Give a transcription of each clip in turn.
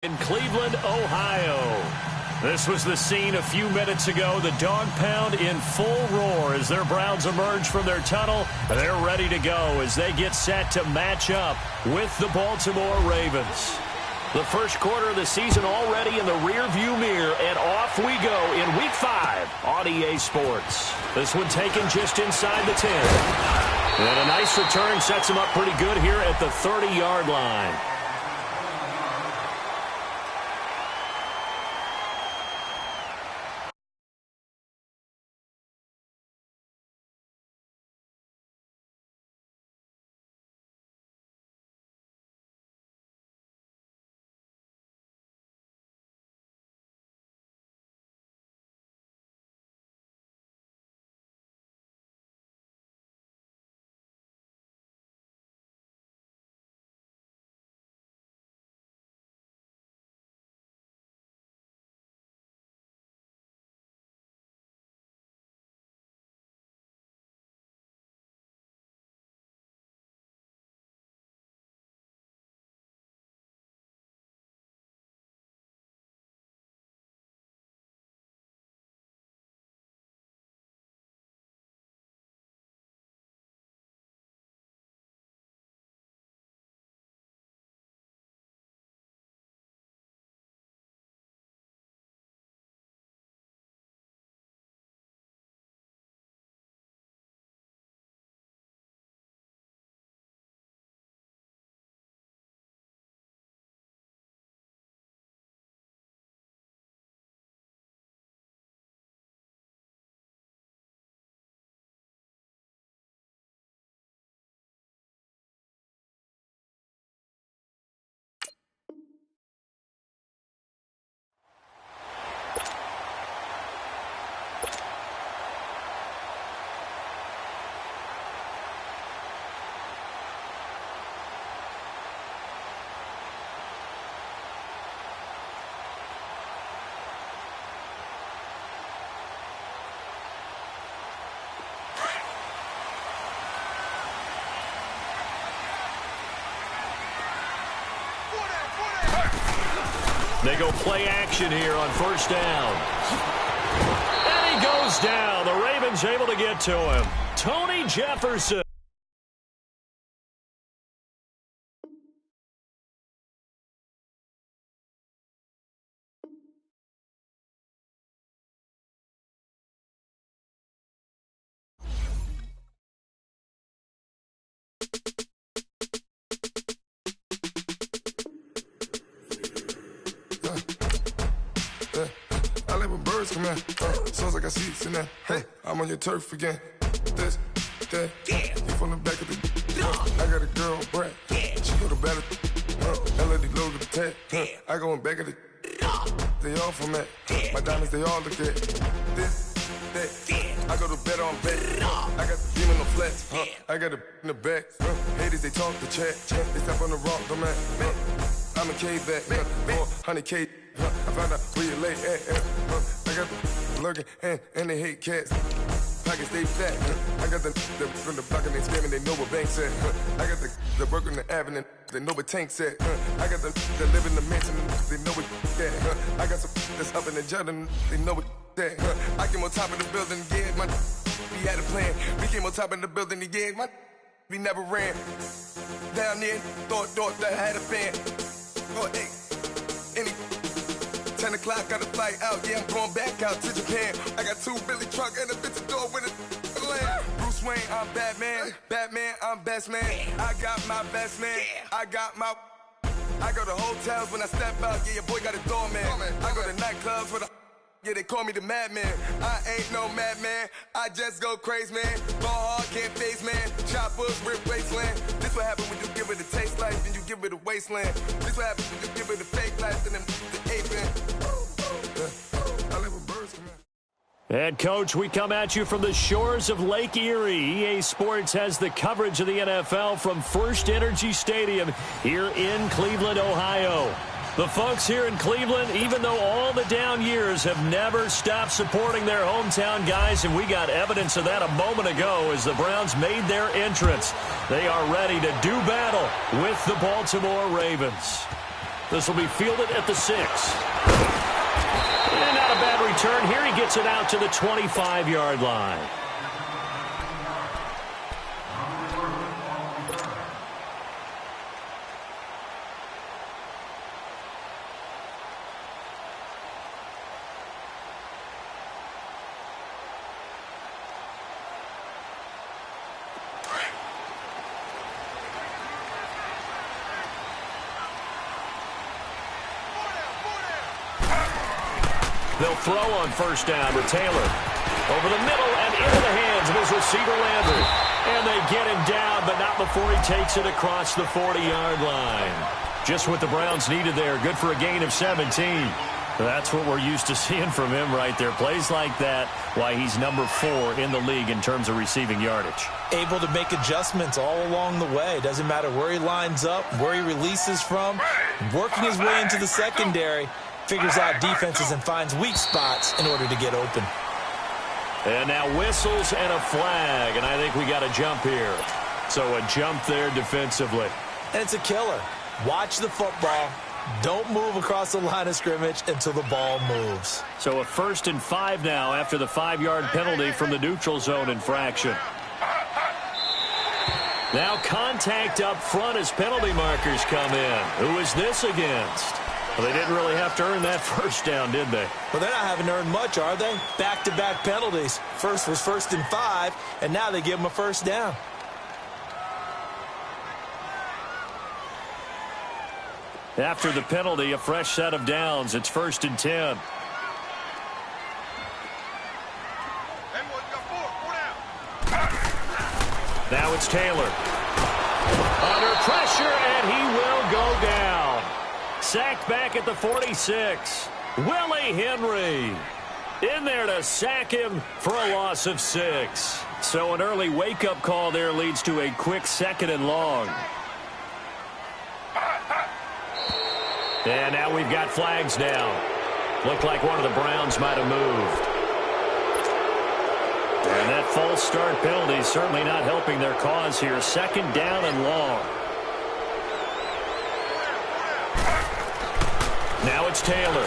In Cleveland, Ohio. This was the scene a few minutes ago. The dog pound in full roar as their Browns emerge from their tunnel. They're ready to go as they get set to match up with the Baltimore Ravens. The first quarter of the season already in the rearview mirror, and off we go in Week 5 on EA Sports. This one taken just inside the 10. And a nice return sets him up pretty good here at the 30-yard line. They go play action here on first down. And he goes down. The Ravens able to get to him. Tony Jefferson. Come here, sounds like I see it in there. Hey, I'm on your turf again. This, that, you from the back of the. I got a girl, Brad. She go to battle. LAD low to the tag. I go in back of the. They all from that. My diamonds, they all look at. This, that. I go to bed on bed. I got the beam on the flats. I got it in the back. Haters, they talk the chat. They step on the rock, don't man. I'm a K-back. 400K. I found out where you lay at. I got the lurking and they hate cats. Pockets stay fat. I got the from the block and they screaming, they know what banks at. I got the work on the avenue, they know what tanks at. I got the live in the mansion, they know what that. I got some that's up in the Jordan, they know what that. I came on top of the building, yeah, my we had a plan. We came on top of the building, yeah, my we never ran. Down there, thought that I had a fan. Oh, hey, any 10 o'clock, got a flight out, yeah, I'm going back out to Japan. I got 2 Billy truck and a bitch door with a land. Bruce Wayne, I'm Batman. Batman, I'm best man. I got my best man. I got my. I go to hotels when I step out, yeah, your boy got a doorman. I go to nightclubs with a. Yeah, they call me the madman. I ain't no madman. I just go crazy, man. Ball hard, can't face, man. Choppers, rip wasteland. This what happen when you give it a taste life and you give it a wasteland. This what happen when you give it a fake life and then the ape in. I live with birds come out. Head coach, we come at you from the shores of Lake Erie. EA Sports has the coverage of the NFL from First Energy Stadium here in Cleveland, Ohio. The folks here in Cleveland, even though all the down years, have never stopped supporting their hometown guys, and we got evidence of that a moment ago as the Browns made their entrance. They are ready to do battle with the Baltimore Ravens. This will be fielded at the 6. And not a bad return here. He gets it out to the 25-yard line. They'll throw on first down to Taylor. Over the middle and into the hands of his receiver, Landry. And they get him down, but not before he takes it across the 40-yard line. Just what the Browns needed there. Good for a gain of 17. That's what we're used to seeing from him right there. Plays like that, why he's number 4 in the league in terms of receiving yardage. Able to make adjustments all along the way. Doesn't matter where he lines up, where he releases from. Working his way into the secondary. Figures out defenses and finds weak spots in order to get open. And now whistles and a flag, and I think we got a jump here. So a jump there defensively. And it's a killer. Watch the football. Don't move across the line of scrimmage until the ball moves. So a 1st and 5 now after the 5-yard penalty from the neutral zone infraction. Now contact up front as penalty markers come in. Who is this against? Well, they didn't really have to earn that first down, did they? Well, they're not having earned much, are they? Back-to-back penalties. First was 1st and 5, and now they give them a first down. After the penalty, a fresh set of downs. It's 1st and 10. Now it's Taylor. Under pressure, and he will go down. Sacked back at the 46. Willie Henry in there to sack him for a loss of 6. So an early wake-up call there leads to a quick 2nd and long. And now we've got flags down. Looked like one of the Browns might have moved. And that false start penalty certainly not helping their cause here. 2nd down and long. Now it's Taylor.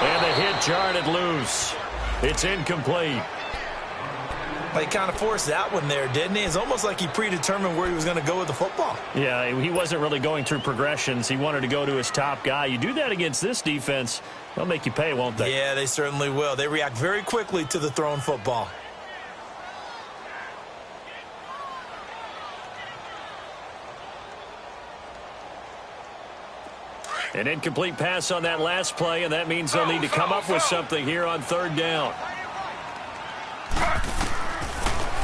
And the hit jarred it loose. It's incomplete. He kind of forced that one there, didn't he? It's almost like he predetermined where he was going to go with the football. Yeah, he wasn't really going through progressions. He wanted to go to his top guy. You do that against this defense, they'll make you pay, won't they? Yeah, they certainly will. They react very quickly to the thrown football. An incomplete pass on that last play, and that means they'll need to come up with something here on 3rd down.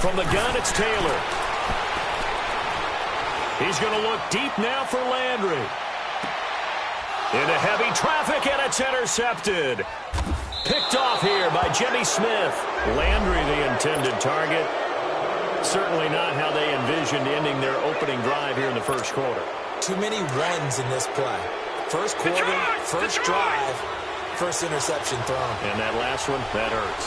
From the gun, it's Taylor. He's going to look deep now for Landry. Into heavy traffic, and it's intercepted. Picked off here by Jimmy Smith. Landry, the intended target. Certainly not how they envisioned ending their opening drive here in the 1st quarter. Too many runs in this play. 1st quarter, 1st drive, 1st interception thrown. And that last one, that hurts.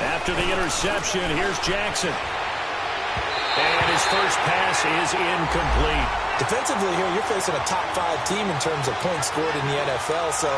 After the interception, here's Jackson. And his first pass is incomplete. Defensively here, you're facing a top 5 team in terms of points scored in the NFL. So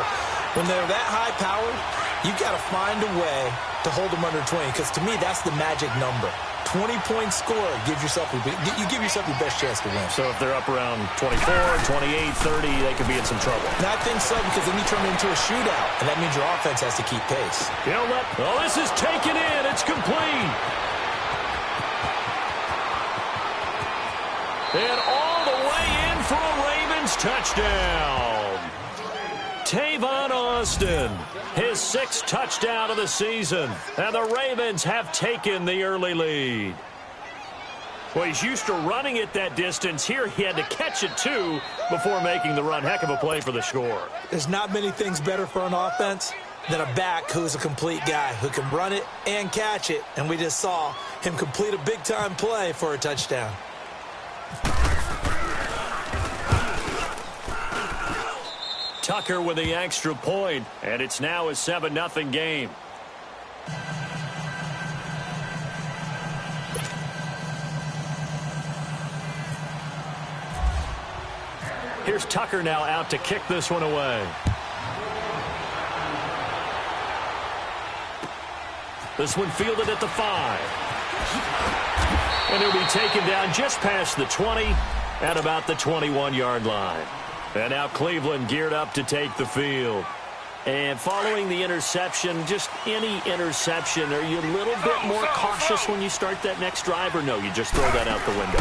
when they're that high-powered, you've got to find a way to hold them under 20. Because to me, that's the magic number. 20-point score gives yourself you give yourself your best chance to win. So if they're up around 24, 28, 30, they could be in some trouble. And I think so, because then you turn it into a shootout, and that means your offense has to keep pace. You know what? Oh, this is taken in. It's complete. And all the way in for a Ravens touchdown. Tavon Austin, his 6th touchdown of the season. And the Ravens have taken the early lead. Well, he's used to running it that distance. Here he had to catch it, too, before making the run. Heck of a play for the score. There's not many things better for an offense than a back who's a complete guy, who can run it and catch it. And we just saw him complete a big-time play for a touchdown. Tucker with the extra point, and it's now a 7-0 game. Here's Tucker now out to kick this one away. This one fielded at the 5. And he'll be taken down just past the 20 at about the 21-yard line. And now Cleveland geared up to take the field. And following the interception, just any interception, are you a little bit more cautious when you start that next drive, or no, you just throw that out the window?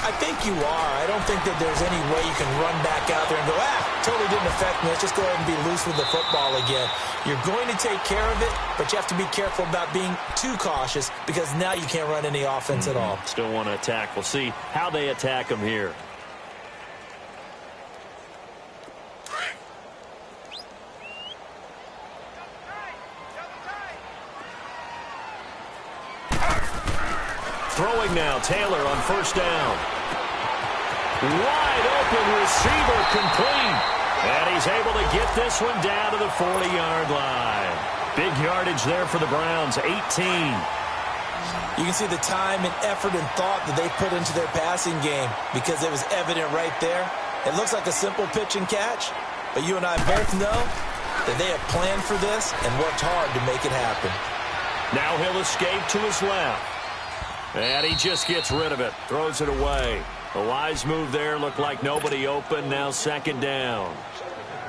I think you are. I don't think that there's any way you can run back out there and go, totally didn't affect me. Let's just go ahead and be loose with the football again. You're going to take care of it, but you have to be careful about being too cautious because now you can't run any offense at all. Still want to attack. We'll see how they attack them here. Throwing now, Taylor on first down. Wide open receiver complete. And he's able to get this one down to the 40-yard line. Big yardage there for the Browns, 18. You can see the time and effort and thought that they put into their passing game because it was evident right there. It looks like a simple pitch and catch, but you and I both know that they have planned for this and worked hard to make it happen. Now he'll escape to his left. And he just gets rid of it, throws it away. A wise move there, looked like nobody open, now second down.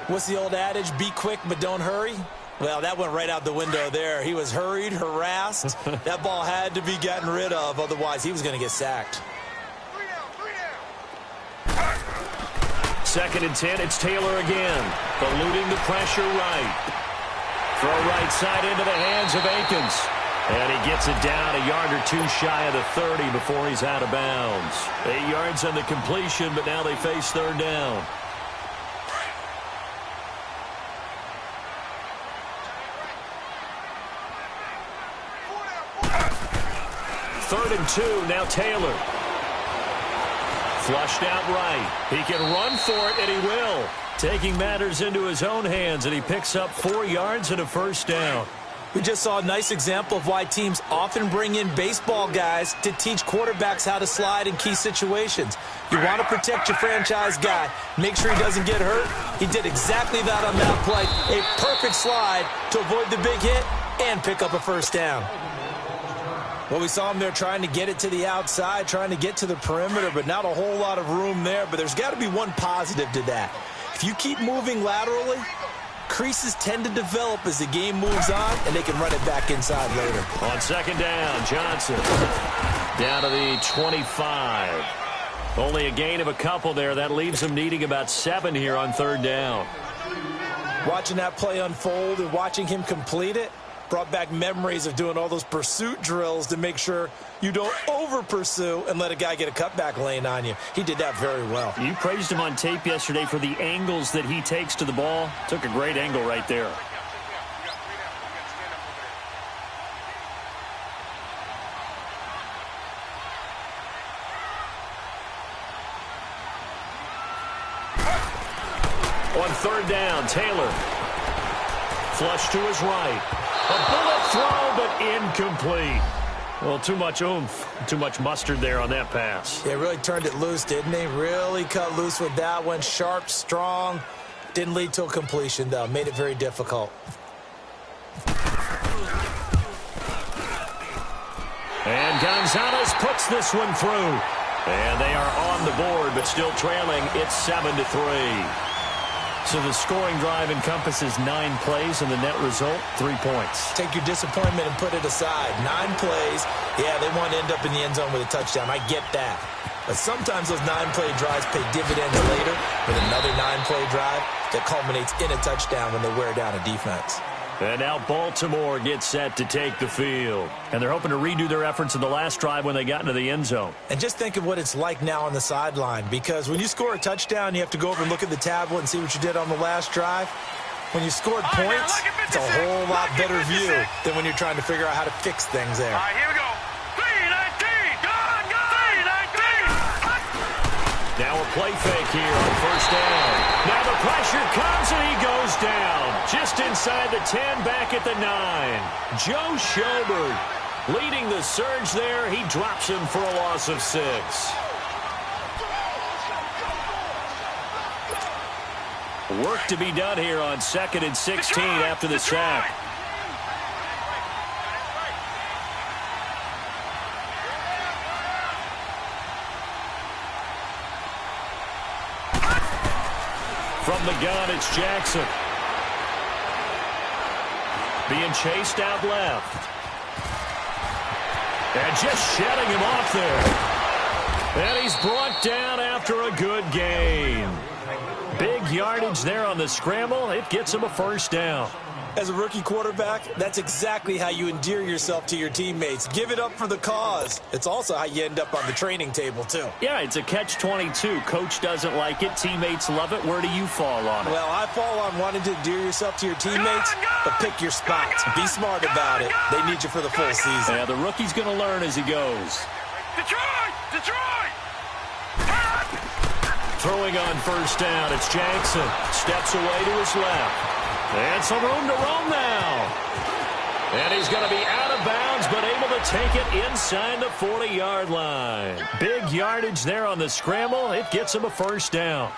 What's the old adage, be quick but don't hurry? Well, that went right out the window there. He was hurried, harassed. That ball had to be gotten rid of, otherwise he was going to get sacked. 2nd and 10, it's Taylor again. Eluding the pressure right. Throw right side into the hands of Akins. And he gets it down a yard or two shy of the 30 before he's out of bounds. 8 yards on the completion, but now they face third down. Third and 2, now Taylor. Flushed out right. He can run for it, and he will. Taking matters into his own hands, and he picks up 4 yards and a first down. We just saw a nice example of why teams often bring in baseball guys to teach quarterbacks how to slide in key situations. You want to protect your franchise guy. Make sure he doesn't get hurt. He did exactly that on that play. A perfect slide to avoid the big hit and pick up a first down. Well, we saw him there trying to get it to the outside, trying to get to the perimeter, but not a whole lot of room there. But there's got to be one positive to that. If you keep moving laterally, creases tend to develop as the game moves on, and they can run it back inside later. On second down, Johnson down to the 25. Only a gain of a couple there. That leaves them needing about 7 here on third down. Watching that play unfold and watching him complete it brought back memories of doing all those pursuit drills to make sure you don't over-pursue and let a guy get a cutback lane on you. He did that very well. You praised him on tape yesterday for the angles that he takes to the ball. Took a great angle right there. On third down, Taylor. Flush to his right. A bullet throw, but incomplete. Well, too much oomph, too much mustard there on that pass. They really turned it loose, didn't they? Really cut loose with that one. Sharp, strong. Didn't lead to a completion, though. Made it very difficult. And Gonzalez puts this one through. And they are on the board, but still trailing. It's 7-3. So the scoring drive encompasses 9 plays, and the net result, 3 points. Take your disappointment and put it aside. 9 plays. Yeah, they want to end up in the end zone with a touchdown. I get that. But sometimes those 9-play drives pay dividends later with another 9-play drive that culminates in a touchdown when they wear down a defense. And now Baltimore gets set to take the field. And they're hoping to redo their efforts in the last drive when they got into the end zone. And just think of what it's like now on the sideline, because when you score a touchdown, you have to go over and look at the tablet and see what you did on the last drive. When you scored points, it's a whole lot better view than when you're trying to figure out how to fix things there. All right, here we go. 3-19. Go. Now a play fake here on first down. Now the pressure comes and he goes down. Just inside the 10, back at the 9. Joe Schobert leading the surge there. He drops him for a loss of 6. Work to be done here on 2nd and 16 after the sack. From the gun, it's Jackson. Being chased out left. And just shedding him off there. And he's brought down after a good gain. Big yardage there on the scramble. It gets him a first down. As a rookie quarterback, that's exactly how you endear yourself to your teammates. Give it up for the cause. It's also how you end up on the training table, too. Yeah, it's a catch-22. Coach doesn't like it. Teammates love it. Where do you fall on it? Well, I fall on wanting to endear yourself to your teammates, but pick your spots. Be smart about it. They need you for the full season. Yeah, the rookie's going to learn as he goes. Detroit! Detroit! Throwing on first down, it's Jackson. Steps away to his left. And some room to roam now. And he's going to be out of bounds, but able to take it inside the 40-yard line. Big yardage there on the scramble. It gets him a first down.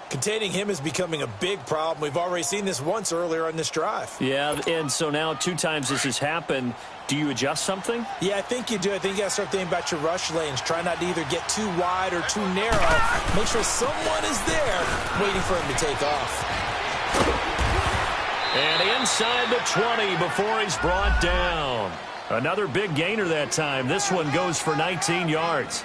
Containing him is becoming a big problem. We've already seen this once earlier on this drive. Yeah, and so now 2 times this has happened. Do you adjust something? Yeah, I think you do. I think you got to start thinking about your rush lanes. Try not to either get too wide or too narrow. Make sure someone is there waiting for him to take off. And inside the 20 before he's brought down. Another big gainer that time. This one goes for 19 yards.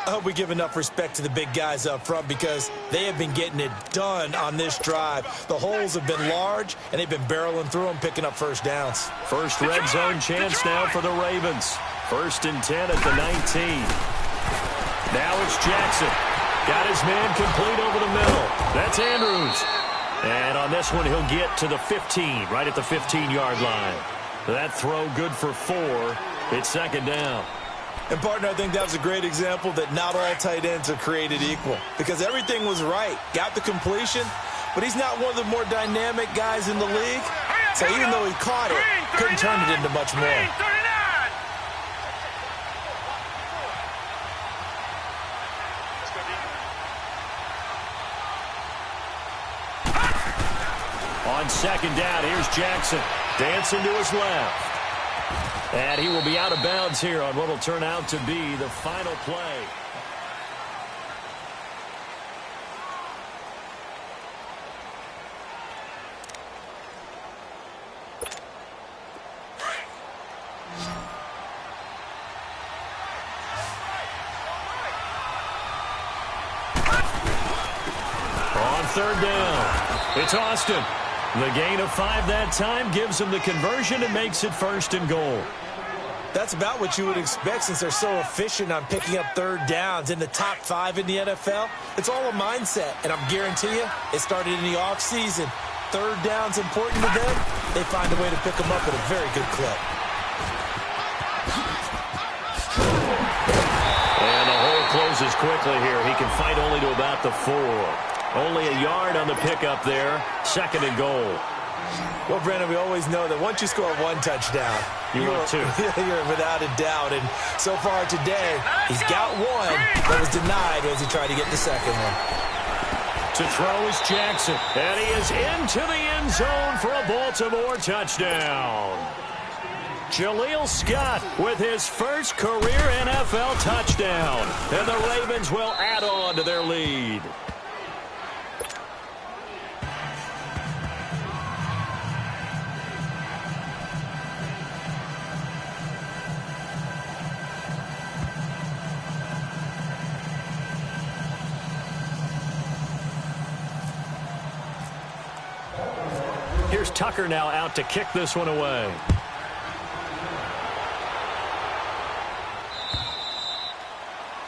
I hope we give enough respect to the big guys up front because they have been getting it done on this drive. The holes have been large, and they've been barreling through them, picking up first downs. First red zone chance now for the Ravens. 1st and 10 at the 19. Now it's Jackson. Got his man complete over the middle. That's Andrews. And on this one, he'll get to the 15, right at the 15-yard line. That throw good for 4. It's 2nd down. And, partner, I think that was a great example that not all tight ends are created equal because everything was right. Got the completion, but he's not one of the more dynamic guys in the league. So even though he caught it, couldn't turn it into much more. On 2nd down, here's Jackson. Dancing to his left. And he will be out of bounds here on what will turn out to be the final play. On 3rd down, it's Austin. The gain of 5 that time gives him the conversion and makes it 1st and goal. That's about what you would expect since they're so efficient on picking up 3rd downs in the top 5 in the NFL. It's all a mindset, and I'm guarantee you it started in the offseason. 3rd down's important to them. They find a way to pick them up at a very good clip. And the hole closes quickly here. He can fight only to about the 4. Only a yard on the pickup there. 2nd and goal. Well, Brandon, we always know that once you score 1 touchdown, you're without a doubt. And so far today, he's got 1 that was denied as he tried to get the 2nd one. To throw is Jackson. And he is into the end zone for a Baltimore touchdown. Jaleel Scott with his first career NFL touchdown. And the Ravens will add on to their lead. Here's Tucker now out to kick this one away.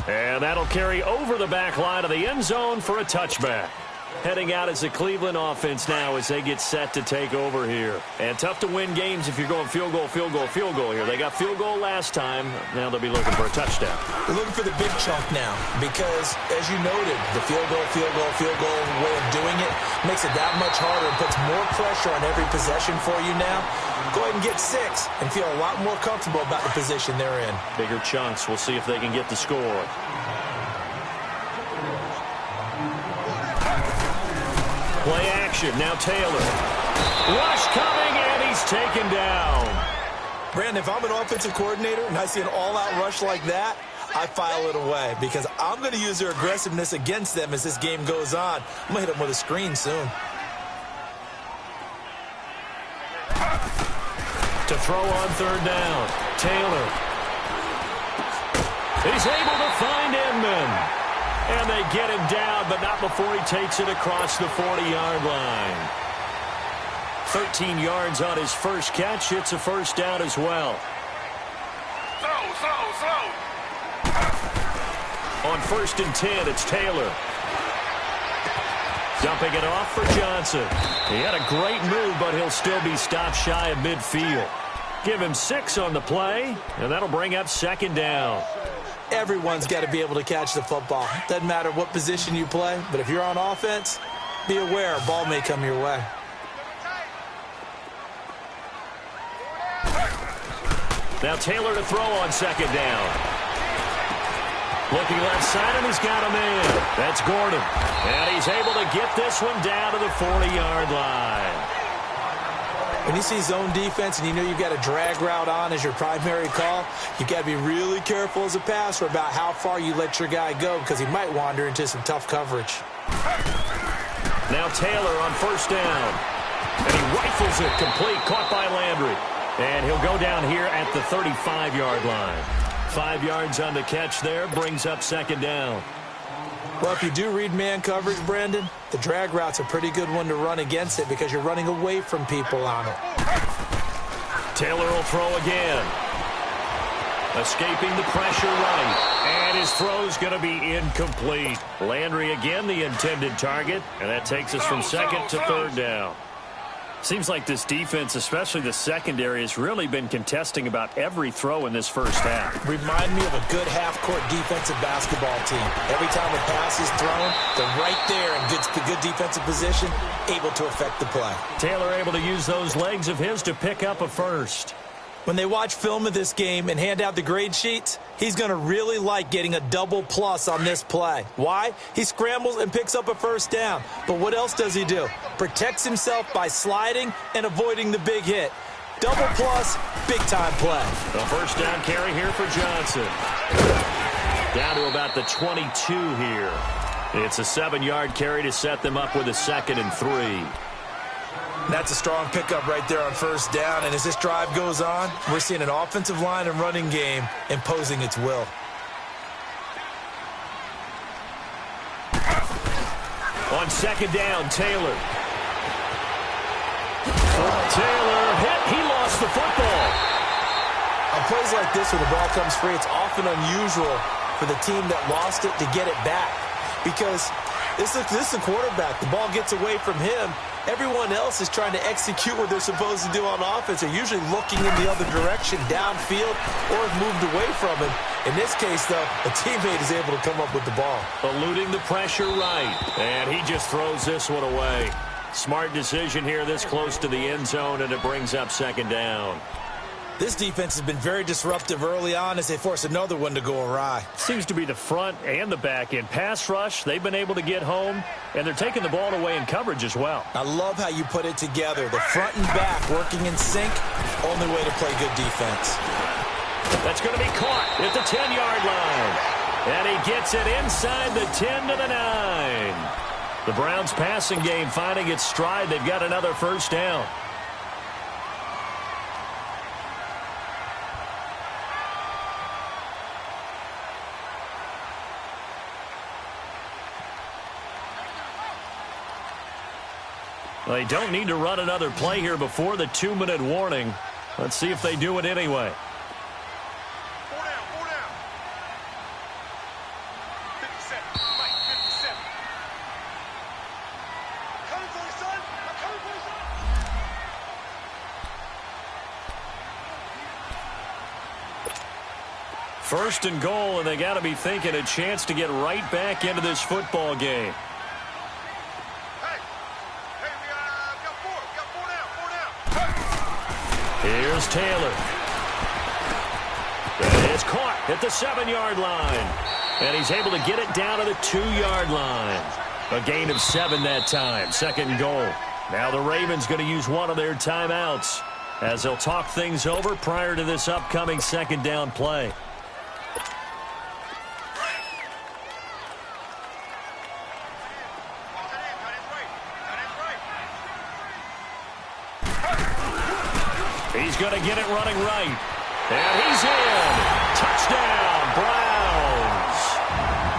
And that'll carry over the back line of the end zone for a touchback. Heading out as the Cleveland offense now as they get set to take over here. And tough to win games if you're going field goal, field goal, field goal here. They got field goal last time. Now they'll be looking for a touchdown. They're looking for the big chunk now because, as you noted, the field goal way of doing it makes it that much harder and puts more pressure on every possession for you now. Go ahead and get 6 and feel a lot more comfortable about the position they're in. Bigger chunks. We'll see if they can get the score. Play action. Now Taylor. Rush coming, and he's taken down. Brandon, if I'm an offensive coordinator and I see an all-out rush like that, I file it away because I'm going to use their aggressiveness against them as this game goes on. I'm going to hit them with a screen soon. To throw on third down, Taylor. He's able to find Inman. And they get him down, but not before he takes it across the 40-yard line. 13 yards on his first catch. It's a first down as well. Throw. On 1st and 10, it's Taylor. Dumping it off for Johnson. He had a great move, but he'll still be stopped shy of midfield. Give him 6 on the play, and that'll bring up 2nd down. Everyone's got to be able to catch the football. Doesn't matter what position you play, but if you're on offense, be aware a ball may come your way. Now Taylor to throw on 2nd down. Looking left side, and he's got a man. That's Gordon. And he's able to get this one down to the 40-yard line. When you see zone defense and you know you've got a drag route on as your primary call, you've got to be really careful as a passer about how far you let your guy go because he might wander into some tough coverage. Now Taylor on 1st down. And he rifles it complete, caught by Landry. And he'll go down here at the 35-yard line. 5 yards on the catch there, brings up 2nd down. Well, if you do read man coverage, Brandon, the drag route's a pretty good one to run against it because you're running away from people on it. Taylor will throw again. Escaping the pressure right. And his throw's going to be incomplete. Landry again the intended target. And that takes us from 2nd to 3rd down. Seems like this defense, especially the secondary, has really been contesting about every throw in this first half. Remind me of a good half-court defensive basketball team. Every time a pass is thrown, they're right there in good defensive position, able to affect the play. Taylor able to use those legs of his to pick up a first. When they watch film of this game and hand out the grade sheets, he's going to really like getting a double plus on this play. Why? He scrambles and picks up a first down. But what else does he do? Protects himself by sliding and avoiding the big hit. Double plus, big-time play. A first down carry here for Johnson. Down to about the 22 here. It's a 7-yard carry to set them up with a 2nd and 3. That's a strong pickup right there on 1st down. And as this drive goes on, we're seeing an offensive line and running game imposing its will. On 2nd down, Taylor. Taylor hit. He lost the football. On plays like this where the ball comes free, it's often unusual for the team that lost it to get it back. Because this is a quarterback. The ball gets away from him. Everyone else is trying to execute what they're supposed to do on offense. They're usually looking in the other direction, downfield, or have moved away from him. In this case, though, a teammate is able to come up with the ball. Eluding the pressure right. And he just throws this one away. Smart decision here this close to the end zone, and it brings up 2nd down. This defense has been very disruptive early on as they force another one to go awry. Seems to be the front and the back end. Pass rush, they've been able to get home, and they're taking the ball away in coverage as well. I love how you put it together. The front and back working in sync, only way to play good defense. That's going to be caught at the 10-yard line. And he gets it inside the 10 to the 9. The Browns passing game finding its stride. They've got another first down. They don't need to run another play here before the 2-minute warning. Let's see if they do it anyway. 4 down. 57. Mike, 57. Coming for you, son. I'm coming for you, son. 1st and goal, and they got to be thinking a chance to get right back into this football game. Here's Taylor. And it's caught at the 7-yard line. And he's able to get it down to the 2-yard line. A gain of 7 that time. Second and goal. Now the Ravens going to use one of their timeouts as they'll talk things over prior to this upcoming second down play. He's going to get it running right. And he's in. Touchdown, Browns.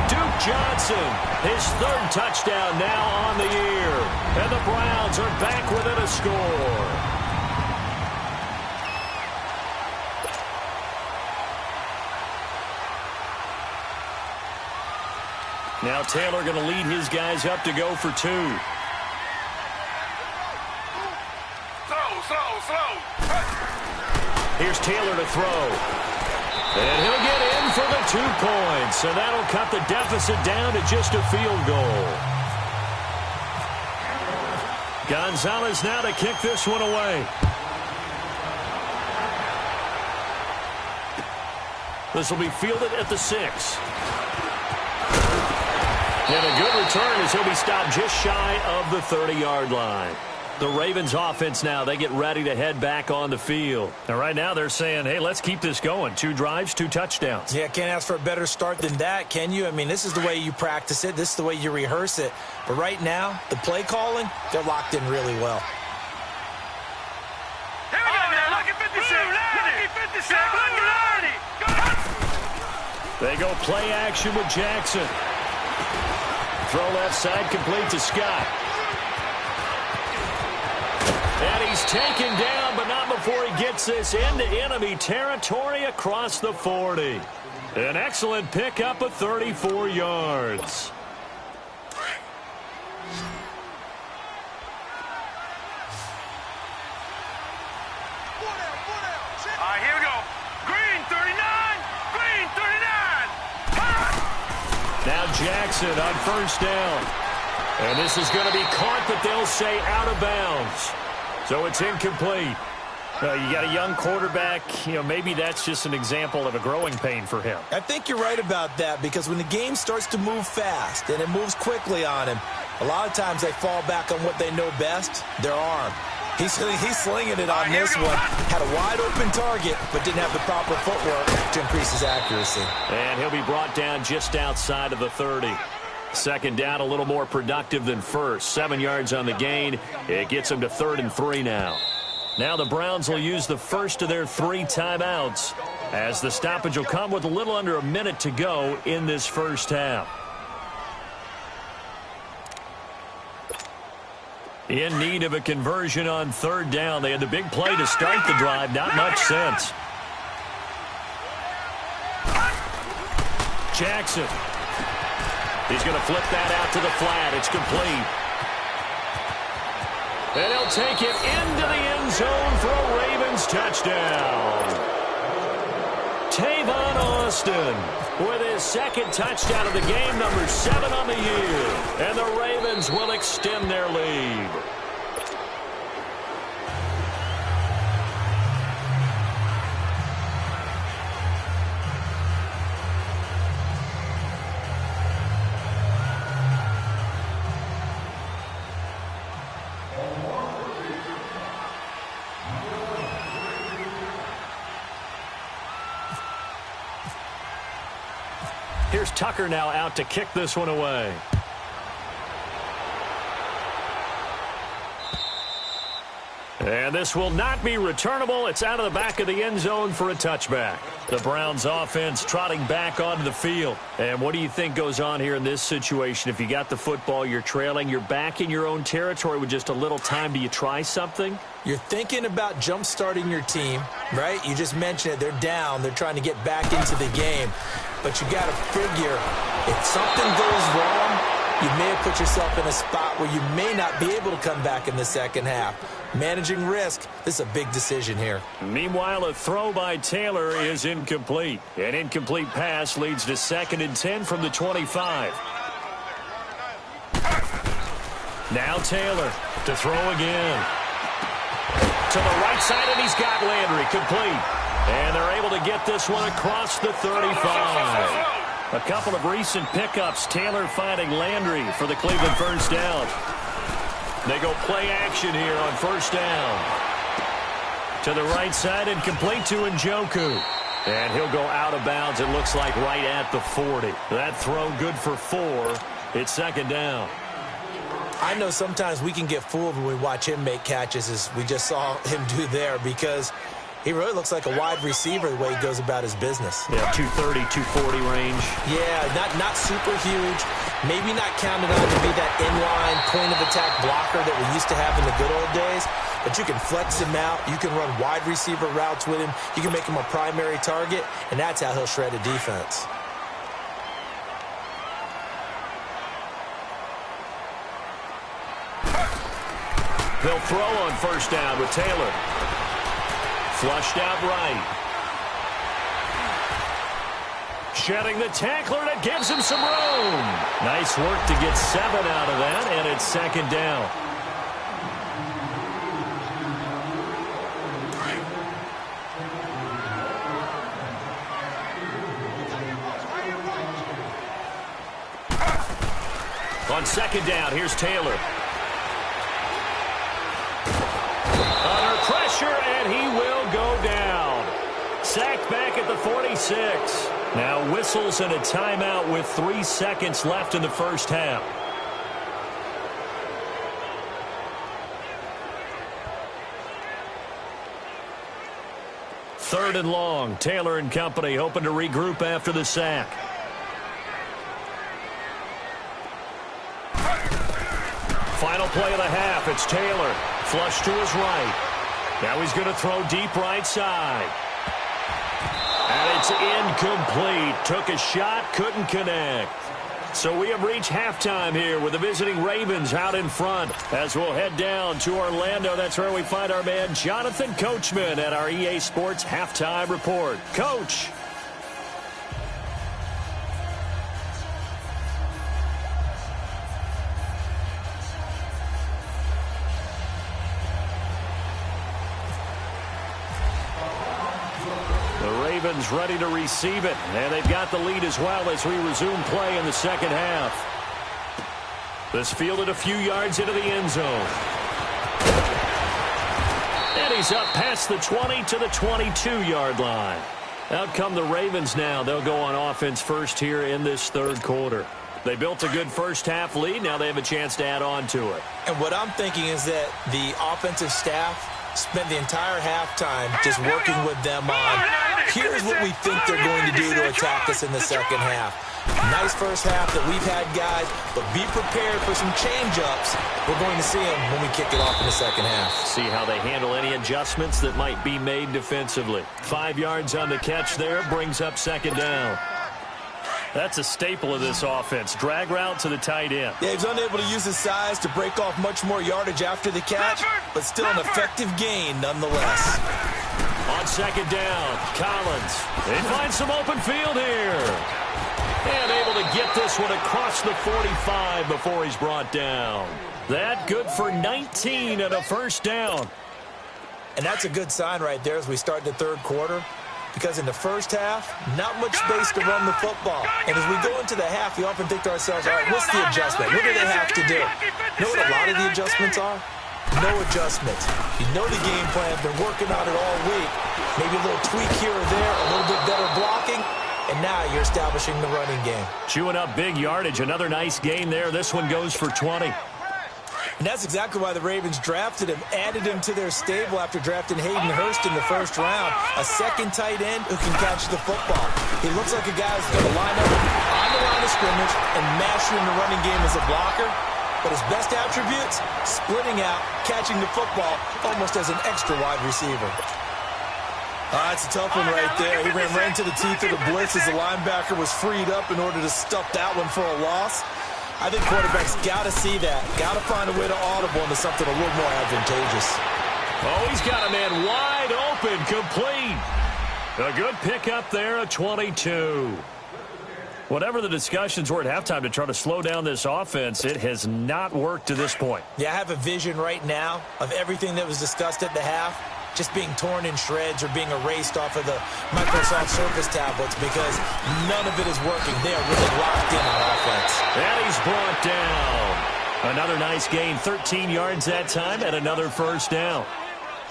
Duke Johnson, his third touchdown now on the year. And the Browns are back within a score. Now Taylor going to lead his guys up to go for 2. Slow. Here's Taylor to throw. And he'll get in for the 2 points. And that'll cut the deficit down to just a field goal. Gonzalez now to kick this one away. This will be fielded at the 6. And a good return as he'll be stopped just shy of the 30-yard line. The Ravens offense now, they get ready to head back on the field. And right now they're saying, hey, let's keep this going. 2 drives, 2 touchdowns. Yeah, can't ask for a better start than that, can you? I mean, this is the way you practice it. This is the way you rehearse it. But right now, the play calling, they're locked in really well. Here we go now. Lucky 56. Lucky 56. Lucky 30. They go play action with Jackson. Throw left side complete to Scott. And he's taken down, but not before he gets this into enemy territory across the 40. An excellent pickup of 34 yards. All right, here we go. Green 39. Green 39. Now Jackson on first down. And this is going to be caught, but they'll say out of bounds. So it's incomplete. You got a young quarterback. Maybe that's just an example of a growing pain for him. I think you're right about that because when the game starts to move fast and it moves quickly on him, a lot of times they fall back on what they know best, their arm. He's slinging it on this one. Had a wide open target, but didn't have the proper footwork to increase his accuracy. And he'll be brought down just outside of the 30. Second down, a little more productive than first. 7 yards on the gain. It gets them to 3rd and 3 now. Now the Browns will use the first of their 3 timeouts as the stoppage will come with a little under a minute to go in this first half. In need of a conversion on 3rd down. They had the big play to start the drive. Not much sense. Jackson. He's going to flip that out to the flat. It's complete. And he'll take it into the end zone for a Ravens touchdown. Tavon Austin with his 2nd touchdown of the game, number 7 on the year. And the Ravens will extend their lead. Here's Tucker now out to kick this one away. And this will not be returnable. It's out of the back of the end zone for a touchback. The Browns offense trotting back onto the field. And what do you think goes on here in this situation? If you got the football, you're trailing, you're back in your own territory with just a little time. Do you try something? You're thinking about jump-starting your team, right? You just mentioned it. They're down. They're trying to get back into the game. But you got to figure if something goes wrong, you may have put yourself in a spot where you may not be able to come back in the second half. Managing risk, this is a big decision here. Meanwhile, a throw by Taylor is incomplete. An incomplete pass leads to 2nd and 10 from the 25. Now Taylor to throw again. To the right side, and he's got Landry complete. And they're able to get this one across the 35. A couple of recent pickups. Taylor finding Landry for the Cleveland first down. They go play action here on first down. To the right side and complete to Njoku. And he'll go out of bounds, it looks like, right at the 40. That throw good for 4. It's second down. I know sometimes we can get fooled when we watch him make catches, as we just saw him do there, because he really looks like a wide receiver the way he goes about his business. Yeah, 230, 240 range. Yeah, not super huge. Maybe not counted on to be that inline point-of-attack blocker that we used to have in the good old days, but you can flex him out. You can run wide receiver routes with him. You can make him a primary target, and that's how he'll shred a defense. They'll throw on first down with Taylor. Flushed out right. Shedding the tackler, that gives him some room. Nice work to get 7 out of that, and it's second down. On second down, here's Taylor. Under pressure, and he will go down. Sacked back at the 46. Now whistles and a timeout with 3 seconds left in the first half. Third and long. Taylor and company hoping to regroup after the sack. Final play of the half. It's Taylor. Flush to his right. Now he's going to throw deep right side. And it's incomplete. Took a shot, couldn't connect. So we have reached halftime here with the visiting Ravens out in front. As we'll head down to Orlando, that's where we find our man Jonathan Coachman at our EA Sports Halftime Report. Coach. Ravens ready to receive it, and they've got the lead as well as we resume play in the second half. This fielded a few yards into the end zone. And he's up past the 20 to the 22-yard line. Out come the Ravens now. They'll go on offense first here in this third quarter. They built a good first-half lead. Now they have a chance to add on to it. And what I'm thinking is that the offensive staff spent the entire halftime just working with them on, here's what we think they're going to do to attack us in the second half. Nice first half that we've had, guys, but be prepared for some change-ups. We're going to see them when we kick it off in the second half. See how they handle any adjustments that might be made defensively. 5 yards on the catch there, brings up second down. That's a staple of this offense. Drag route to the tight end. Yeah, he's unable to use his size to break off much more yardage after the catch, but still an effective gain nonetheless. On second down, Collins. They find some open field here. And able to get this one across the 45 before he's brought down. That good for 19 and a first down. And that's a good sign right there as we start the third quarter. Because in the first half, not much space to run the football. And as we go into the half, we often think to ourselves, all right, what's the adjustment? What do they have to do? You know what a lot of the adjustments are? No adjustments. You know the game plan, been working on it all week. Maybe a little tweak here or there, a little bit better blocking, and now you're establishing the running game. Chewing up big yardage. Another nice gain there. This one goes for 20. And that's exactly why the Ravens drafted him, added him to their stable after drafting Hayden Hurst in the first round. A second tight end who can catch the football. He looks like a guy who's going to line up on the line of scrimmage and master in the running game as a blocker. But his best attributes, splitting out, catching the football almost as an extra wide receiver. That's a tough one right there. He ran right into the teeth of the blitz as the linebacker was freed up in order to stuff that one for a loss. I think quarterbacks got to see that. Got to find a way to audible into something a little more advantageous. Oh, he's got a man wide open, complete. A good pickup there, a 22. Whatever the discussions were at halftime to try to slow down this offense, it has not worked to this point. Yeah, I have a vision right now of everything that was discussed at the half just being torn in shreds or being erased off of the Microsoft Surface tablets because none of it is working. They are really locked in on offense. And he's brought down. Another nice gain, 13 yards that time, and another first down.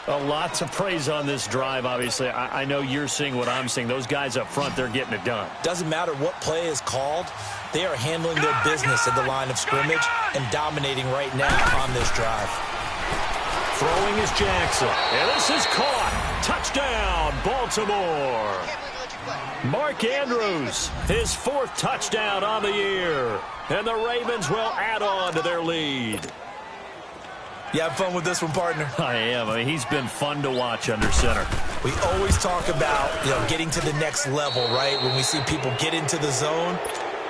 A lot to praise on this drive, obviously. I know you're seeing what I'm seeing. Those guys up front, they're getting it done. Doesn't matter what play is called. They are handling their business at the line of scrimmage and dominating right now on this drive. Throwing is Jackson. And this is caught. Touchdown, Baltimore. Mark Andrews, his 4th touchdown on the year. And the Ravens will add on to their lead. You have fun with this one, partner? I am. I mean, he's been fun to watch under center. We always talk about, getting to the next level, right? When we see people get into the zone,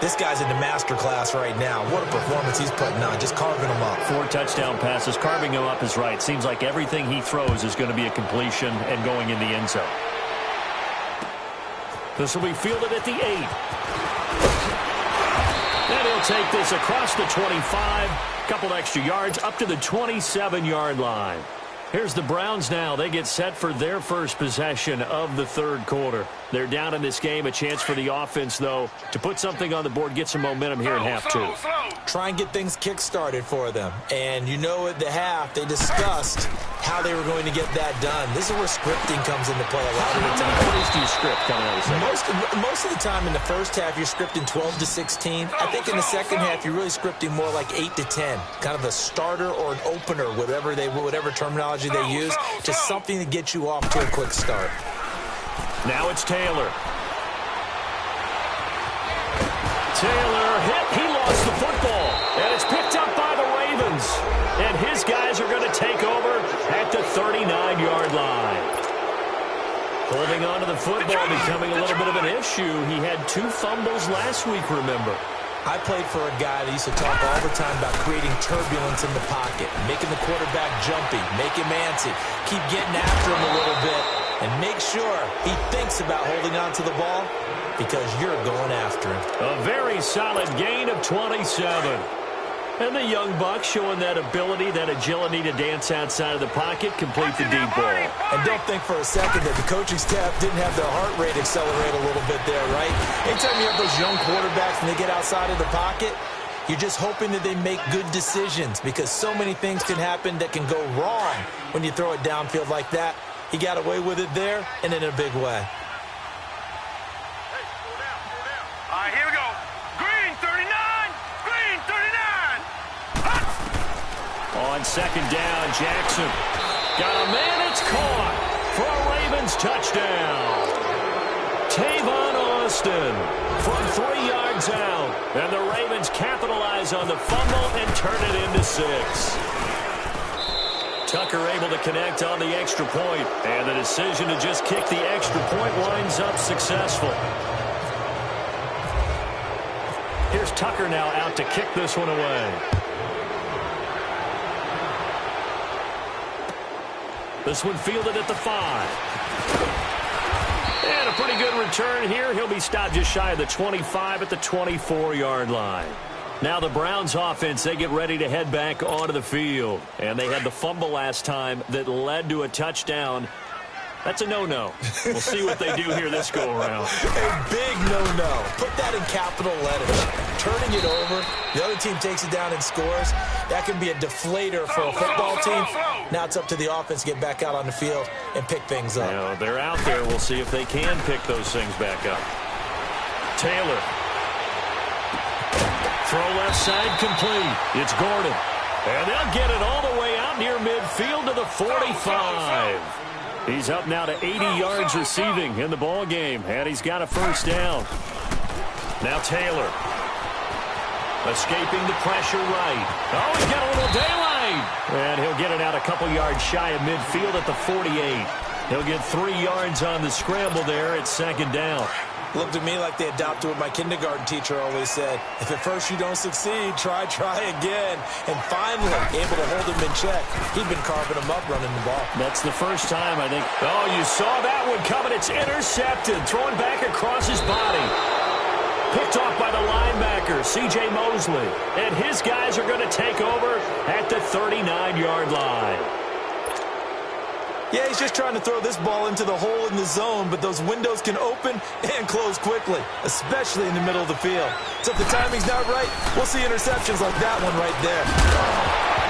this guy's in the master class right now. What a performance he's putting on, just carving them up. 4 touchdown passes. Carving him up is right. Seems like everything he throws is going to be a completion and going in the end zone. This will be fielded at the 8. And he'll take this across the 25. Couple extra yards up to the 27-yard line. Here's the Browns now. They get set for their first possession of the third quarter. They're down in this game. A chance for the offense, though, to put something on the board, get some momentum here in half 2. Try and get things kick-started for them. And at the half, they discussed how they were going to get that done. This is where scripting comes into play a lot of the time. How many plays do you script coming out of the second? Most of the time in the first half, you're scripting 12 to 16. I think in the second half, you're really scripting more like 8 to 10. Kind of a starter or an opener, whatever terminology they use. Just something to get you off to a quick start. Now it's Taylor. Taylor hit. He lost the football. And it's picked up by the Ravens. And his guys are going to take over at the 39-yard line. Holding on to the football becoming a little bit of an issue. He had 2 fumbles last week, remember. I played for a guy that used to talk all the time about creating turbulence in the pocket, making the quarterback jumpy, make him antsy, keep getting after him a little bit, and make sure he thinks about holding on to the ball because you're going after him. A very solid gain of 27. And the young buck showing that ability, that agility to dance outside of the pocket, complete the deep ball. And don't think for a second that the coaching staff didn't have their heart rate accelerate a little bit there, right? Anytime you have those young quarterbacks and they get outside of the pocket, you're just hoping that they make good decisions because so many things can happen that can go wrong when you throw it downfield like that. He got away with it there and in a big way. All right, here we go. Green 39. Green 39. On second down, Jackson got a man. It's caught for a Ravens touchdown. Tavon Austin from 3 yards out. And the Ravens capitalize on the fumble and turn it into 6. Tucker able to connect on the extra point. And the decision to just kick the extra point winds up successful. Here's Tucker now out to kick this one away. This one fielded at the 5. And a pretty good return here. He'll be stopped just shy of the 25 at the 24-yard line. Now the Browns offense, they get ready to head back onto the field. And they had the fumble last time that led to a touchdown. That's a no-no. We'll see what they do here this go-around. A big no-no. Put that in capital letters. Turning it over, the other team takes it down and scores. That can be a deflator for a football team. Now it's up to the offense to get back out on the field and pick things up. They're out there. We'll see if they can pick those things back up. Taylor. Throw left side complete. It's Gordon. And they'll get it all the way out near midfield to the 45. He's up now to 80 yards receiving in the ball game, and he's got a first down. Now Taylor. Escaping the pressure right. Oh, he's got a little daylight. And he'll get it out a couple yards shy of midfield at the 48. He'll get 3 yards on the scramble there at second down. Looked at me like they adopted what my kindergarten teacher always said. If at first you don't succeed, try again. And finally, able to hold him in check. He'd been carving him up running the ball. That's the first time, I think. Oh, you saw that one coming. It's intercepted. Throwing back across his body. Picked off by the linebacker, C.J. Mosley. And his guys are going to take over at the 39-yard line. Yeah, he's just trying to throw this ball into the hole in the zone, but those windows can open and close quickly, especially in the middle of the field. So if the timing's not right, we'll see interceptions like that one right there.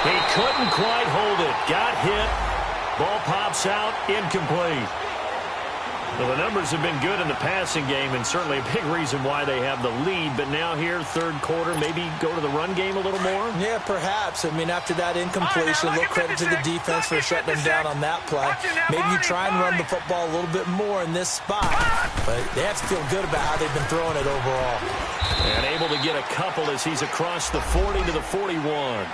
He couldn't quite hold it. Got hit. Ball pops out, incomplete. Well, the numbers have been good in the passing game, and certainly a big reason why they have the lead. But now here, third quarter, maybe go to the run game a little more? Yeah, perhaps. I mean, after that incompletion, a little credit to the defense for shutting them down on that play. Maybe you try and run the football a little bit more in this spot. But they have to feel good about how they've been throwing it overall. And able to get a couple as he's across the 40 to the 41.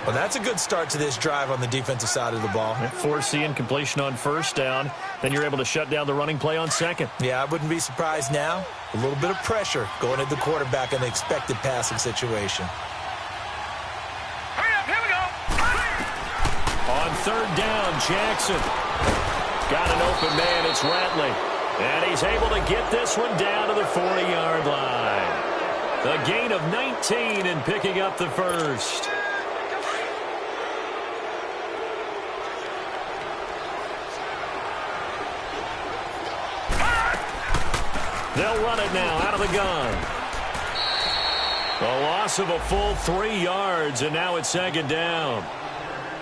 Well, that's a good start to this drive on the defensive side of the ball. Force the incompletion on first down. Then you're able to shut down the running play on second. Yeah, I wouldn't be surprised now. A little bit of pressure going at the quarterback in the expected passing situation. Hurry up, here we go. On third down, Jackson. Got an open man, it's Ratley. And he's able to get this one down to the 40-yard line. The gain of 19 and picking up the first. They'll run it now out of the gun. A loss of a full 3 yards, and now it's second down.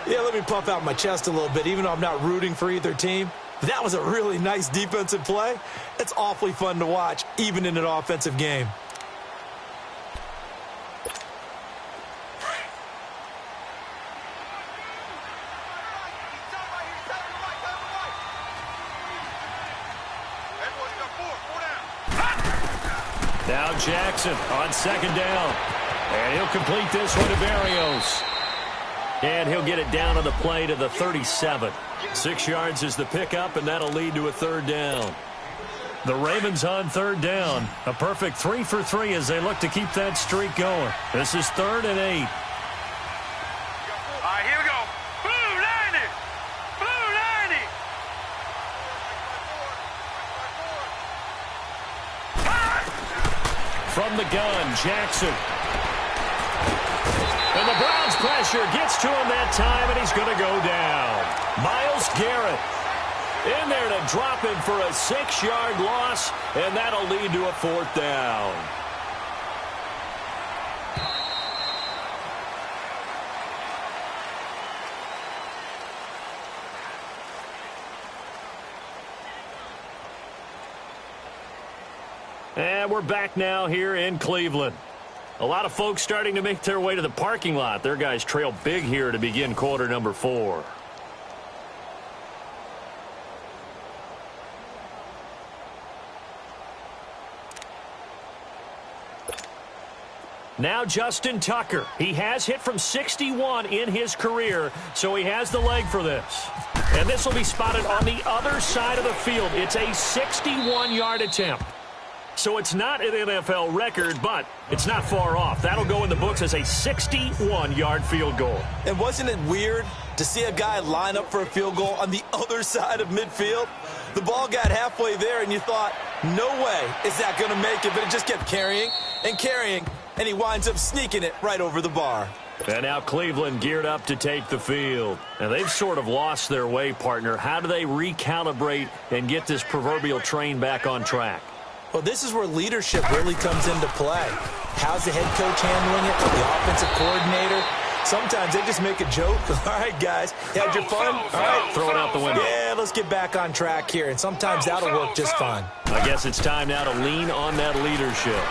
Yeah, let me puff out my chest a little bit, even though I'm not rooting for either team. That was a really nice defensive play. It's awfully fun to watch, even in an offensive game. Now Jackson on second down. And he'll complete this one to Berrios. And he'll get it down on the play to the 37. 6 yards is the pickup, and that'll lead to a third down. The Ravens on third down. A perfect 3 for 3 as they look to keep that streak going. This is 3rd and 8. All right, here we go. Blue 90. Blue 90. From the gun, Jackson. And the Browns pressure gets to him that time, and he's going to go down. Myles Garrett in there to drop him for a 6-yard loss, and that'll lead to a 4th down. And we're back now here in Cleveland. A lot of folks starting to make their way to the parking lot. Their guys trail big here to begin quarter number 4. Now Justin Tucker. He has hit from 61 in his career, so he has the leg for this. And this will be spotted on the other side of the field. It's a 61-yard attempt. So it's not an NFL record, but it's not far off. That'll go in the books as a 61-yard field goal. And wasn't it weird to see a guy line up for a field goal on the other side of midfield? The ball got halfway there, and you thought, no way is that going to make it, but it just kept carrying and carrying, and he winds up sneaking it right over the bar. And now Cleveland geared up to take the field. And they've sort of lost their way, partner. How do they recalibrate and get this proverbial train back on track? Well, this is where leadership really comes into play. How's the head coach handling it? The offensive coordinator? Sometimes they just make a joke. All right, guys, had your fun? All right, throw it out the window. Yeah, let's get back on track here. And sometimes that'll work just fine. I guess it's time now to lean on that leadership.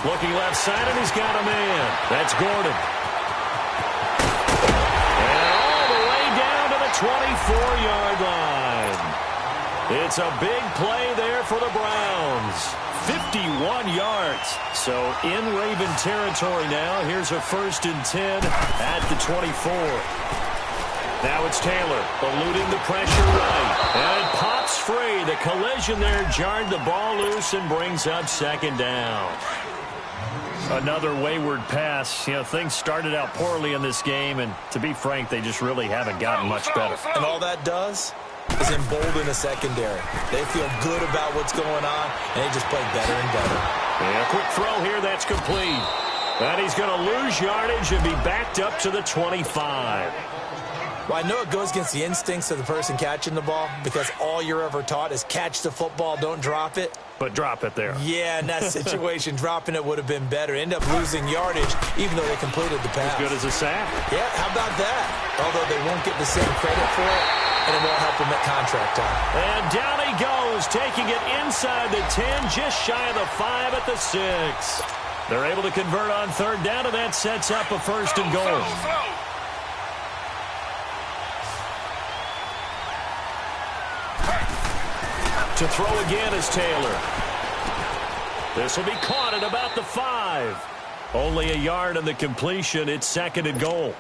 Looking left side, and he's got a man. That's Gordon. And all the way down to the 24-yard line. It's a big play there for the Browns. 51 yards. So in Raven territory now. Here's a 1st and 10 at the 24. Now it's Taylor eluding the pressure right. And it pops free. The collision there jarred the ball loose and brings up 2nd down. Another wayward pass. You know, things started out poorly in this game, and to be frank, they just really haven't gotten much better. And all that does is embolden the secondary. They feel good about what's going on, and they just play better and better. And a quick throw here, that's complete. And he's going to lose yardage and be backed up to the 25. Well, I know it goes against the instincts of the person catching the ball because all you're ever taught is catch the football, don't drop it. But drop it there. Yeah, in that situation, dropping it would have been better. End up losing yardage, even though they completed the pass. As good as a sack. Yeah, how about that? Although they won't get the same credit for it, and it won't help them at contract time. And down he goes, taking it inside the 10, just shy of the 5 at the 6. They're able to convert on third down, and that sets up a first and goal. To throw again is Taylor. This will be caught at about the 5. Only a yard on the completion. It's second and goal.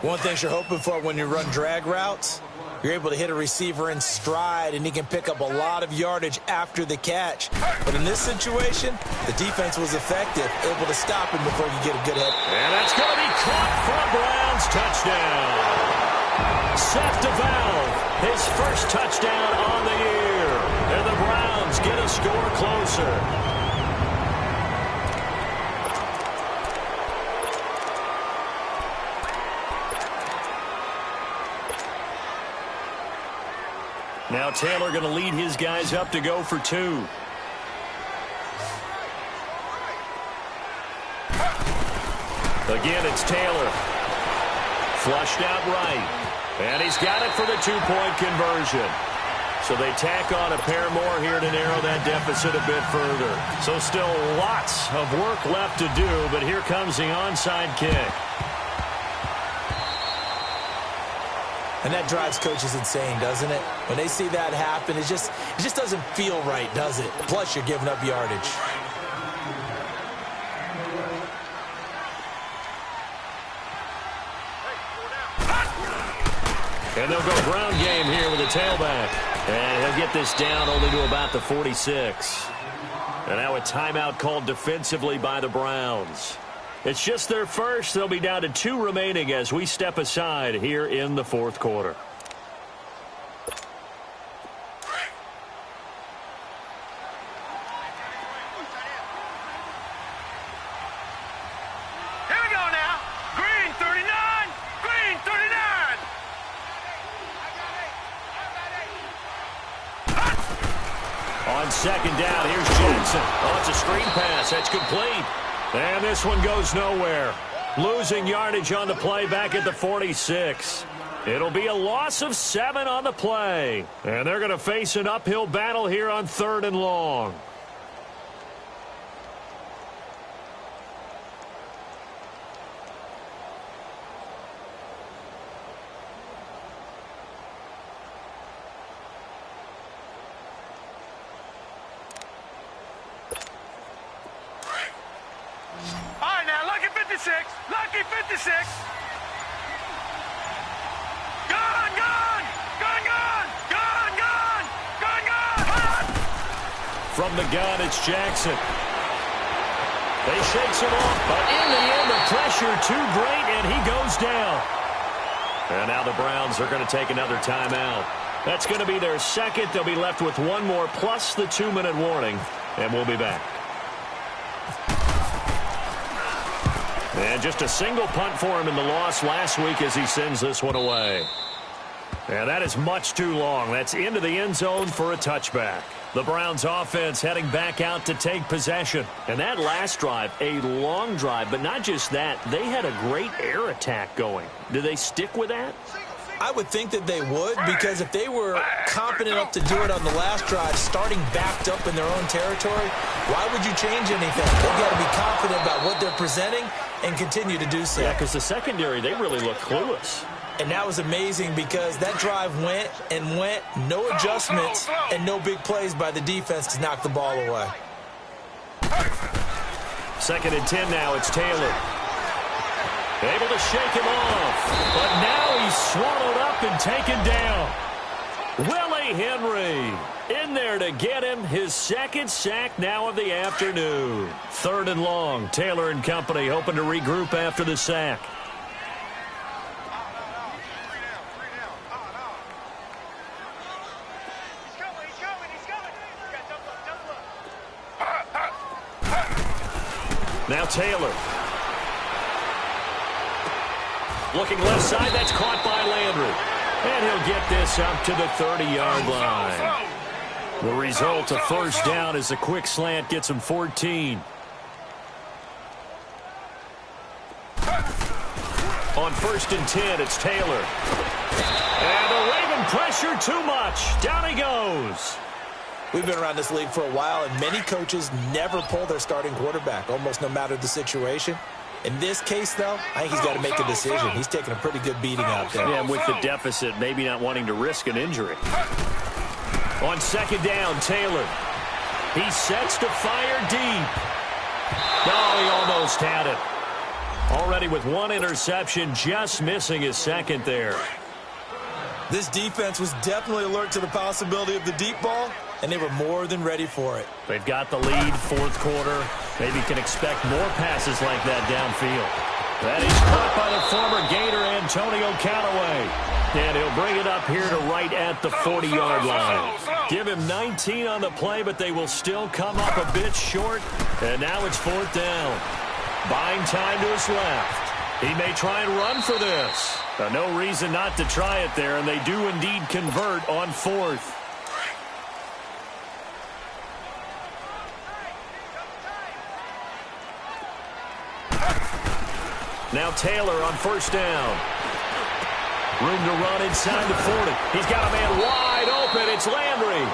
One thing you're hoping for when you run drag routes, you're able to hit a receiver in stride, and he can pick up a lot of yardage after the catch. But in this situation, the defense was effective, able to stop him before you get a good hit. And that's going to be caught for a Browns touchdown. Seth DeValve, his first touchdown on the year. And the Browns get a score closer. Now Taylor going to lead his guys up to go for 2. Again, it's Taylor. Flushed out right. And he's got it for the 2-point conversion. So they tack on a pair more here to narrow that deficit a bit further. So still lots of work left to do, but here comes the onside kick. And that drives coaches insane, doesn't it? When they see that happen, it just doesn't feel right, does it? Plus, you're giving up yardage. And they'll go ground game here with a tailback. And he'll get this down only to about the 46. And now a timeout called defensively by the Browns. It's just their first. They'll be down to 2 remaining as we step aside here in the fourth quarter. Here we go now. Green 39. Green 39. On second down, here's Jackson. Oh, it's a screen pass. That's complete. And this one goes nowhere. Losing yardage on the play back at the 46. It'll be a loss of 7 on the play. And they're going to face an uphill battle here on 3rd and long. All right, now, lucky 56. Lucky 56. Gun, gun. Gun, gun. Gun, gun. Gun, gun. From the gun, it's Jackson. They shakes him off, but in the end, the pressure too great, and he goes down. And now the Browns are going to take another timeout. That's going to be their second. They'll be left with 1 more plus the 2-minute warning, and we'll be back. And just a single punt for him in the loss last week as he sends this one away. And that is much too long. That's into the end zone for a touchback. The Browns offense heading back out to take possession. And that last drive, a long drive, but not just that. They had a great air attack going. Do they stick with that? I would think that they would, because if they were confident enough to do it on the last drive, starting backed up in their own territory, why would you change anything? They've got to be confident about what they're presenting and continue to do so. Yeah, because the secondary, they really look clueless. And that was amazing because that drive went and went, no adjustments, and no big plays by the defense to knock the ball away. 2nd and 10 now, it's Taylor. Able to shake him off, but now he's swallowed up and taken down. Willie Henry in there to get him his 2nd sack now of the afternoon. 3rd and long, Taylor and company hoping to regroup after the sack. Now Taylor. Looking left side, that's caught by Landry. And he'll get this up to the 30-yard line. The result, a first down as a quick slant gets him 14. On 1st and 10, it's Taylor. And the Raven pressure too much. Down he goes. We've been around this league for a while, and many coaches never pull their starting quarterback, almost no matter the situation. In this case, though, I think he's got to make a decision. He's taking a pretty good beating out there. Yeah, with the deficit, maybe not wanting to risk an injury. On 2nd down, Taylor. He sets to fire deep. Oh, he almost had it. Already with 1 interception, just missing his 2nd there. This defense was definitely alert to the possibility of the deep ball, and they were more than ready for it. They've got the lead, 4th quarter. Maybe can expect more passes like that downfield. That is caught by the former Gator, Antonio Callaway. And he'll bring it up here to right at the 40-yard line. Give him 19 on the play, but they will still come up a bit short. And now it's 4th down. Buying time to his left. He may try and run for this. No reason not to try it there, and they do indeed convert on 4th. Now Taylor on 1st down. Room to run inside the 40. He's got a man wide open. It's Landry.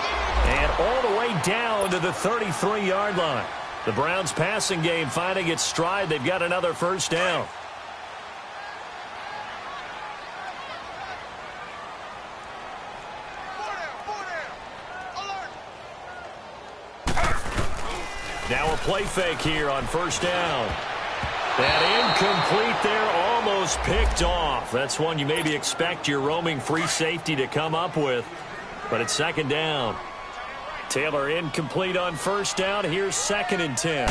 And all the way down to the 33-yard line. The Browns passing game finding its stride. They've got another 1st down. Now a play fake here on 1st down. That incomplete there, almost picked off. That's one you maybe expect your roaming free safety to come up with. But it's 2nd down. Taylor incomplete on 1st down. Here's 2nd and 10.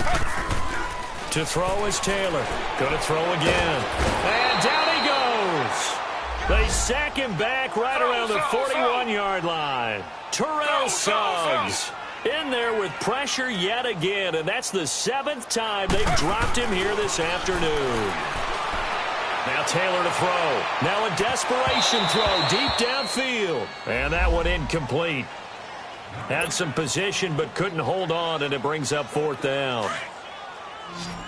To throw is Taylor. Going to throw again. And down he goes. They sack him back right around the 41-yard line. Terrell Suggs in there with pressure yet again, and that's the 7th time they've dropped him here this afternoon. Now Taylor to throw. Now a desperation throw deep downfield. And that one incomplete. Had some position but couldn't hold on, and it brings up 4th down.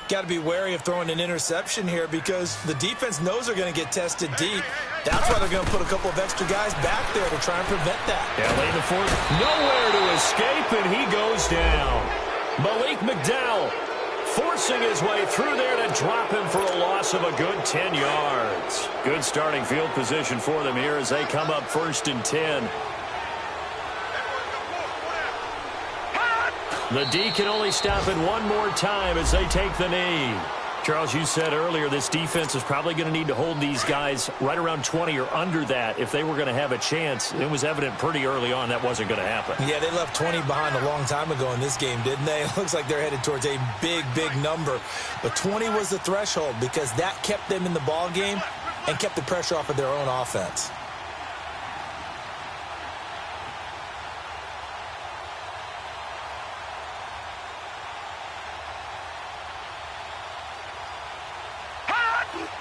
Got to be wary of throwing an interception here because the defense knows they're going to get tested deep. That's why they're going to put a couple of extra guys back there to try and prevent that. Yeah, late in the 4th. Nowhere to escape, and he goes down. Malik McDowell forcing his way through there to drop him for a loss of a good 10 yards. Good starting field position for them here as they come up 1st and 10. The D can only stop it one more time as they take the knee. Charles, you said earlier this defense is probably going to need to hold these guys right around 20 or under that if they were going to have a chance. It was evident pretty early on that wasn't going to happen. Yeah, they left 20 behind a long time ago in this game, didn't they? It looks like they're headed towards a big, big number. But 20 was the threshold because that kept them in the ball game and kept the pressure off of their own offense.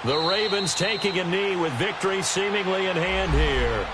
The Ravens taking a knee with victory seemingly in hand here.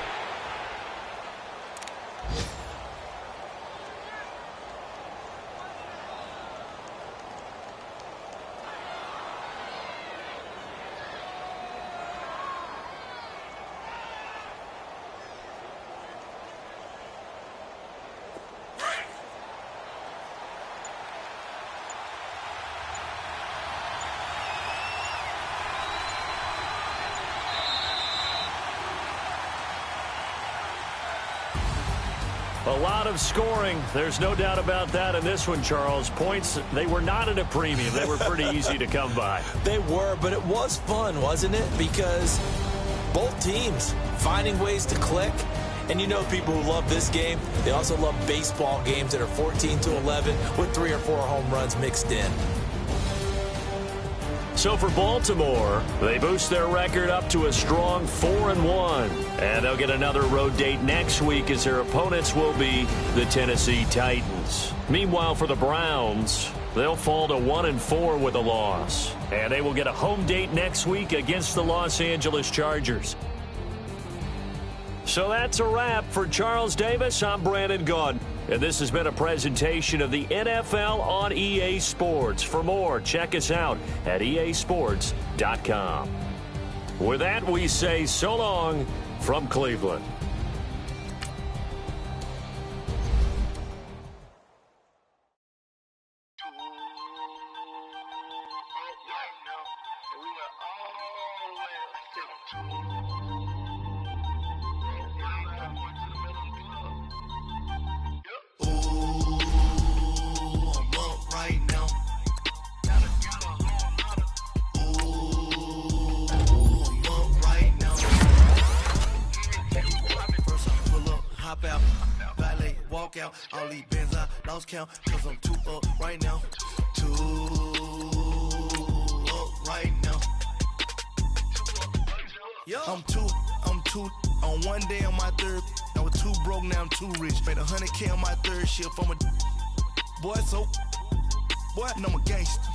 A lot of scoring. There's no doubt about that in this one, Charles. Points, they were not at a premium. They were pretty easy to come by. They were, but it was fun, wasn't it? Because both teams finding ways to click. And you know people who love this game, they also love baseball games that are 14-11 with 3 or 4 home runs mixed in. So for Baltimore, they boost their record up to a strong 4-1. And they'll get another road date next week as their opponents will be the Tennessee Titans. Meanwhile, for the Browns, They'll fall to 1-4 with a loss. And they will get a home date next week against the Los Angeles Chargers. So that's a wrap. For Charles Davis, I'm Brandon Gaudin. And this has been a presentation of the NFL on EA Sports. For more, check us out at easports.com. With that, we say so long from Cleveland. All these bands I lost count, cause I'm too up right now. Too up right now. I'm too on one day on my third. I was too broke, now I'm too rich. Made $100K on my third shift. I'm a boy, I'm a gangster.